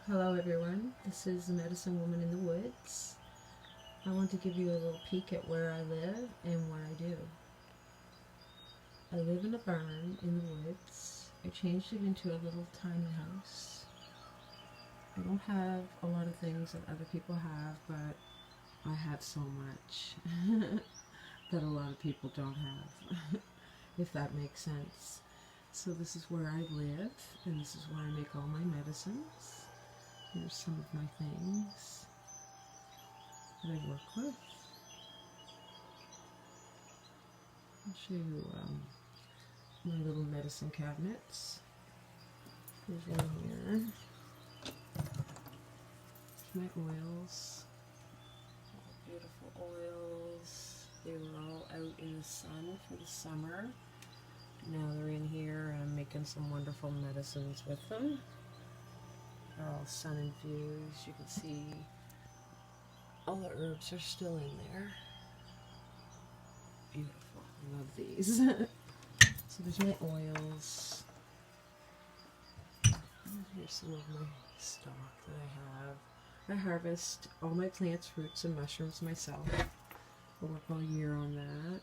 Hello everyone, this is the Medicine Woman in the Woods. I want to give you a little peek at where I live and what I do. I live in a barn in the woods. I changed it into a little tiny house. I don't have a lot of things that other people have, but I have so much that a lot of people don't have, if that makes sense. So this is where I live, and this is where I make all my medicines. Here's some of my things that I work with. I'll show you my little medicine cabinets. There's one here. There's my oils. Beautiful oils. They were all out in the sun for the summer. Now they're in here and I'm making some wonderful medicines with them. They're all sun infused. You can see all the herbs are still in there. Beautiful. I love these. So there's my oils. Here's some of my stock that I have. I harvest all my plants, fruits, and mushrooms myself. I work all year on that.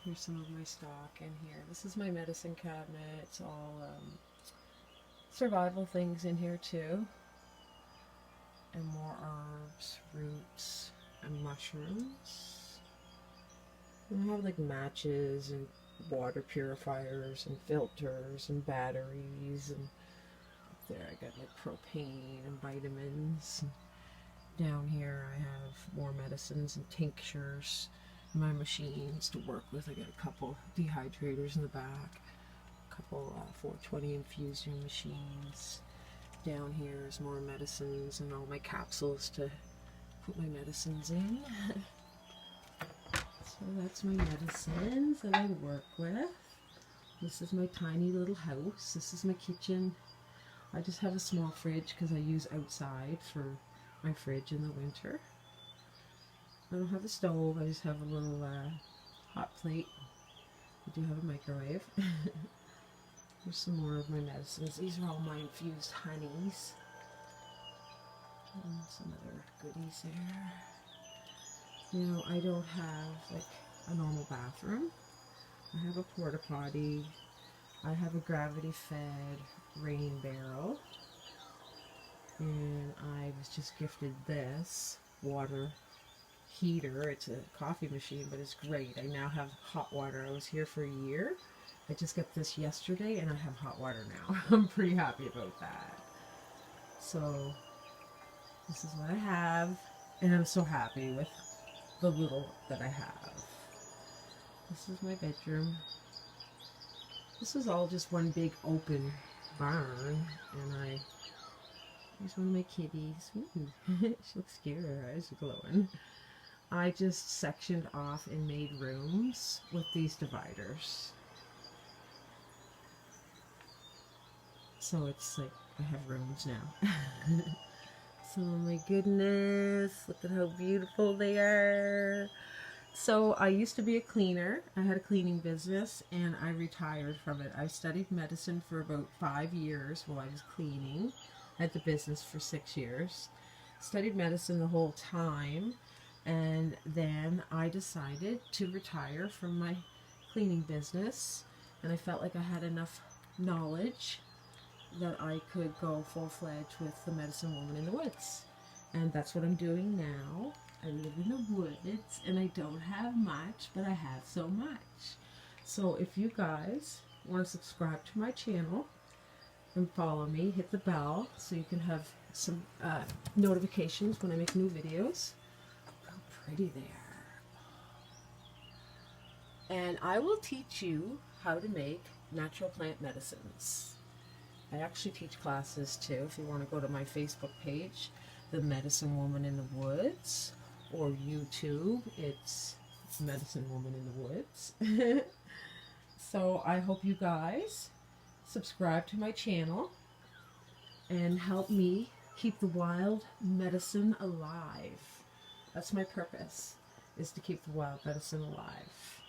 Here's some of my stock in here. This is my medicine cabinet. It's all survival things in here too. And more herbs, roots, and mushrooms. And I have like matches and water purifiers and filters and batteries, and up there I got like propane and vitamins. And down here I have more medicines and tinctures, my machines to work with. I got a couple dehydrators in the back, a couple 420 infusion machines. Down here is more medicines and all my capsules to put my medicines in. So that's my medicines that I work with. This is my tiny little house. This is my kitchen. I just have a small fridge because I use outside for my fridge in the winter. I don't have a stove. I just have a little hot plate. I do have a microwave. Here's some more of my medicines. These are all my infused honeys. And some other goodies there. Now, I don't have like a normal bathroom. I have a porta potty. I have a gravity fed rain barrel. And I was just gifted this water heater. It's a coffee machine, but it's great. I now have hot water. I was here for a year. I just got this yesterday and I have hot water now. I'm pretty happy about that. So this is what I have, and I'm so happy with the little that I have. This is my bedroom. This is all just one big open barn, and here's one of my kitties. Ooh, she looks scared. Her eyes are glowing. I just sectioned off and made rooms with these dividers. So it's like I have rooms now. So my goodness, look at how beautiful they are. So I used to be a cleaner. I had a cleaning business and I retired from it. I studied medicine for about 5 years while I was cleaning. I had the business for 6 years. Studied medicine the whole time, and then I decided to retire from my cleaning business, and I felt like I had enough knowledge that I could go full-fledged with the Medicine Woman in the Woods. And that's what I'm doing now. I live in the woods and I don't have much, but I have so much. So if you guys want to subscribe to my channel and follow me, hit the bell so you can have some notifications when I make new videos. Look how pretty they are. And I will teach you how to make natural plant medicines. I actually teach classes too. If you want to go to my Facebook page, The Medicine Woman in the Woods, or YouTube, it's Medicine Woman in the Woods. So I hope you guys subscribe to my channel and help me keep the wild medicine alive. That's my purpose, is to keep the wild medicine alive.